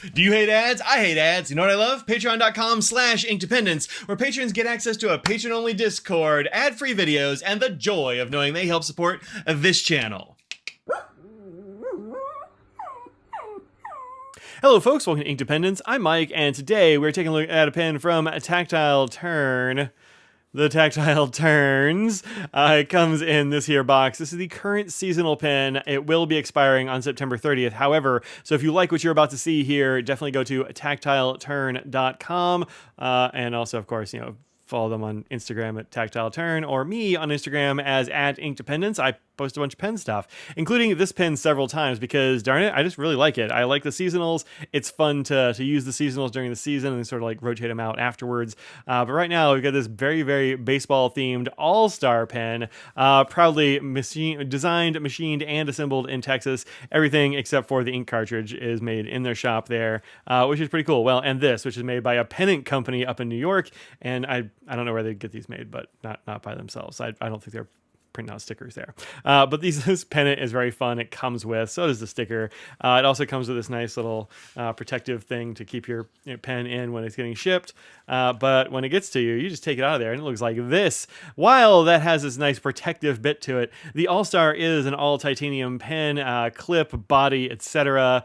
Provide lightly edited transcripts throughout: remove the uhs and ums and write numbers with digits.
Do you hate ads? I hate ads. You know what I love? Patreon.com/inkdependence, where patrons get access to a patron-only Discord, ad-free videos, and the joy of knowing they help support this channel. Hello folks, welcome to Inkdependence. I'm Mike, and today we're taking a look at a pen from Tactile Turn. The Tactile Turns. It comes in this here box. This is the current seasonal pen. It will be expiring on September 30th. However, so if you like what you're about to see here, definitely go to tactileturn.com. And also, of course, follow them on Instagram at Tactile Turn, or me on Instagram as @inkdependence. I post a bunch of pen stuff, including this pen several times because, darn it, I just really like it. I like the seasonals. It's fun to use the seasonals during the season and sort of like rotate them out afterwards. But right now, we've got this very, very baseball-themed all-star pen, proudly designed, machined, and assembled in Texas. Everything except for the ink cartridge is made in their shop there, which is pretty cool. Well, and this, which is made by a pennant company up in New York, and I don't know where they get these made, but not by themselves. I don't think they're printing out stickers there. But this pennant is very fun. It comes with, so does the sticker. It also comes with this nice little protective thing to keep your pen in when it's getting shipped. But when it gets to you, you just take it out of there and it looks like this. While that has this nice protective bit to it, the All-Star is an all titanium pen, clip, body, etc.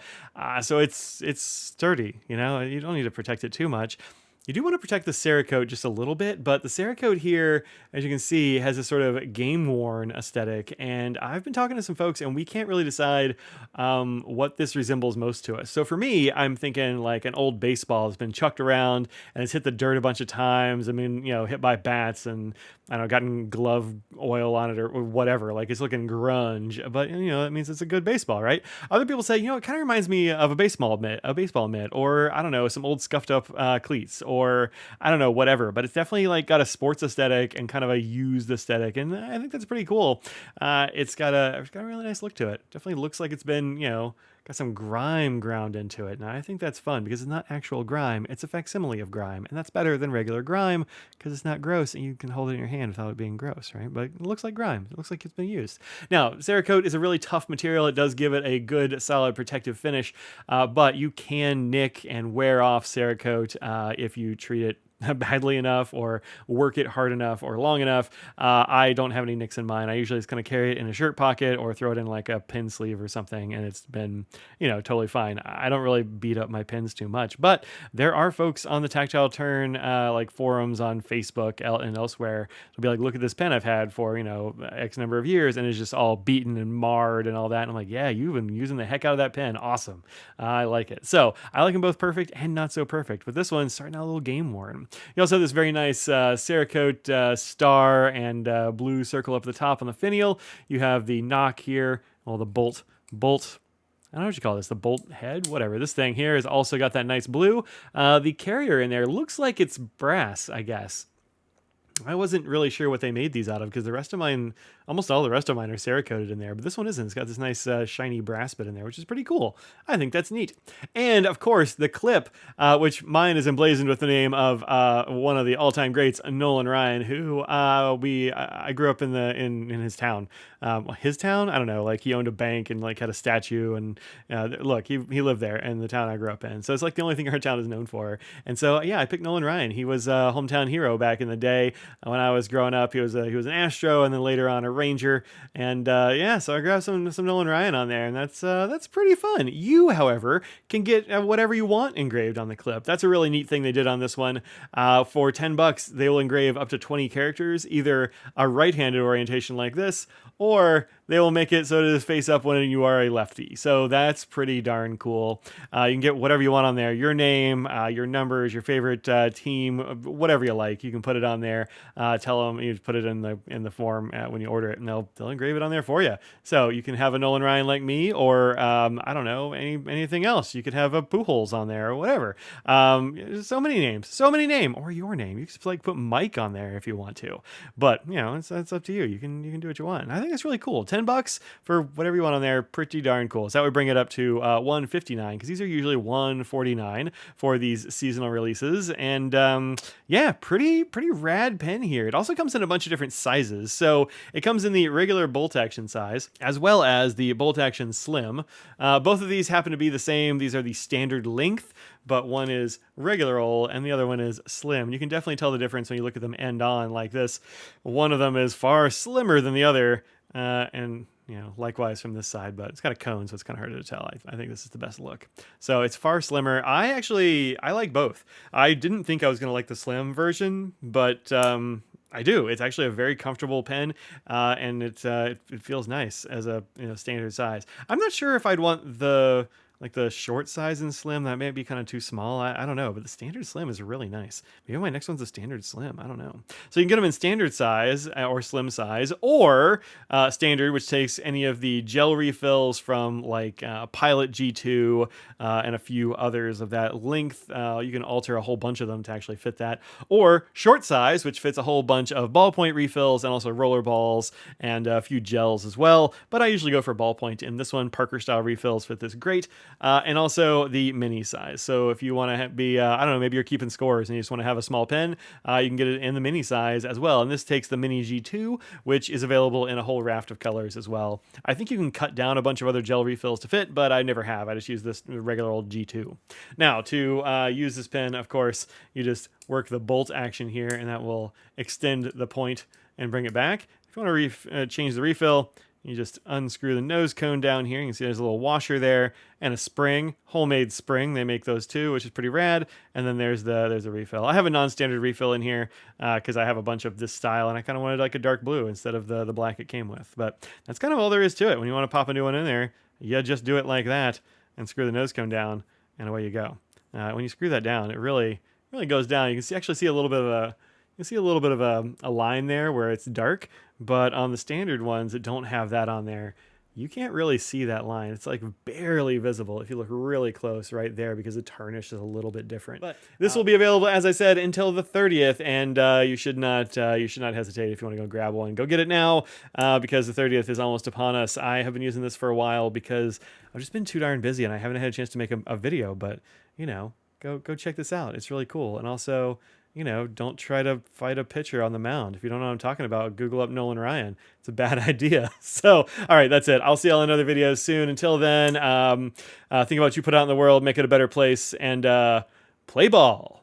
So it's sturdy, you don't need to protect it too much. You do want to protect the cerakote just a little bit, but the cerakote here, as you can see, has a sort of game-worn aesthetic, and I've been talking to some folks, and we can't really decide what this resembles most to us. So for me, I'm thinking like an old baseball has been chucked around, and it's hit the dirt a bunch of times. I mean, hit by bats, and I don't know, gotten glove oil on it or whatever. Like, it's looking grunge, but, that means it's a good baseball, right? Other people say, it kind of reminds me of a baseball mitt, or, I don't know, some old scuffed up cleats, or I don't know, whatever. But it's definitely like got a sports aesthetic and kind of a used aesthetic, and I think that's pretty cool. It's got a really nice look to it. Definitely looks like it's been, got some grime ground into it. And I think that's fun because it's not actual grime, it's a facsimile of grime, and that's better than regular grime because it's not gross and you can hold it in your hand without it being gross, right? But it looks like grime. It looks like it's been used. Now, Cerakote is a really tough material. It does give it a good, solid protective finish, but you can nick and wear off Cerakote if you treat it badly enough or work it hard enough or long enough. I don't have any nicks in mine. I usually just kind of carry it in a shirt pocket or throw it in like a pin sleeve or something, and it's been, totally fine. I don't really beat up my pins too much, but there are folks on the Tactile Turn like forums on Facebook and elsewhere to be like, look at this pen I've had for X number of years, and it's just all beaten and marred and all that. And I'm like, yeah, you've been using the heck out of that pen. Awesome. I like it. So I like them both perfect and not so perfect, but this one's starting out a little game worn. You also have this very nice Cerakote star and blue circle up the top on the finial. You have the knock here, the bolt. I don't know what you call this, the bolt head, whatever. This thing here has also got that nice blue. The carrier in there looks like it's brass, I guess. I wasn't really sure what they made these out of because the rest of mine, almost all the rest of mine are Cerakoted in there, but this one isn't. It's got this nice shiny brass bit in there, which is pretty cool. I think that's neat. And of course, the clip, which mine is emblazoned with the name of one of the all-time greats, Nolan Ryan, who I grew up in his town. His town? I don't know. Like, he owned a bank and like had a statue, and look, he lived there in the town I grew up in. So it's like the only thing our town is known for. And so yeah, I picked Nolan Ryan. He was a hometown hero back in the day. When I was growing up, he was an Astro, and then later on a Ranger, and so I grabbed some Nolan Ryan on there, and that's pretty fun. You, however, can get whatever you want engraved on the clip. That's a really neat thing they did on this one. For $10, they will engrave up to 20 characters, either a right-handed orientation like this, or they will make it so it is face up when you are a lefty. So that's pretty darn cool. You can get whatever you want on there. Your name, your numbers, your favorite team, whatever you like. You can put it on there. Tell them, you put it in the form when you order it, and they'll engrave it on there for you. So you can have a Nolan Ryan like me, or I don't know, anything else. You could have a Pujols on there or whatever. So many names, or your name. You can put Mike on there if you want to. But it's up to you. You can do what you want. And I think it's really cool. $10 $10 for whatever you want on there. Pretty darn cool. So that would bring it up to $159, because these are usually $149 for these seasonal releases. And yeah, pretty rad pen here. It also comes in a bunch of different sizes. So it comes in the regular bolt action size, as well as the bolt action slim. Both of these happen to be the same. These are the standard length, but one is regular old and the other one is slim. You can definitely tell the difference when you look at them end on like this. One of them is far slimmer than the other, and you know, likewise from this side, but it's got a cone, so it's kind of hard to tell. I think this is the best look. So it's far slimmer. I like both. I didn't think I was going to like the slim version, but I do. It's actually a very comfortable pen, and it feels nice as a standard size. I'm not sure if I'd want the short size and slim. That may be kind of too small. I don't know, but the standard slim is really nice. Maybe my next one's a standard slim. I don't know. So you can get them in standard size or slim size, or standard, which takes any of the gel refills from like Pilot G2 and a few others of that length. You can alter a whole bunch of them to actually fit that. Or short size, which fits a whole bunch of ballpoint refills and also roller balls and a few gels as well. But I usually go for ballpoint in this one. Parker style refills fit this great. And also the mini size. So if you want to be, I don't know, maybe you're keeping scores and you just want to have a small pen, you can get it in the mini size as well. And this takes the mini G2, which is available in a whole raft of colors as well. I think you can cut down a bunch of other gel refills to fit, but I never have. I just use this regular old G2. Now, to use this pen, of course, you just work the bolt action here, and that will extend the point and bring it back. If you want to change the refill, you just unscrew the nose cone down here. You can see there's a little washer there and a spring, homemade spring. They make those too, which is pretty rad. And then there's the refill. I have a non-standard refill in here because I have a bunch of this style, and I kind of wanted like a dark blue instead of the black it came with. But that's kind of all there is to it. When you want to pop a new one in there, you just do it like that and screw the nose cone down, and away you go. When you screw that down, it really goes down. You can actually see a little bit of a line there where it's dark, but on the standard ones that don't have that on there, you can't really see that line. It's like barely visible if you look really close right there, because the tarnish is a little bit different. But this will be available, as I said, until the 30th, and you should not hesitate if you want to go grab one. Go get it now, because the 30th is almost upon us. I have been using this for a while because I've just been too darn busy and I haven't had a chance to make a video, but go check this out. It's really cool. And also, don't try to fight a pitcher on the mound. If you don't know what I'm talking about, Google up Nolan Ryan. It's a bad idea. So, all right, that's it. I'll see y'all in other videos soon. Until then, think about what you put out in the world, make it a better place, and play ball.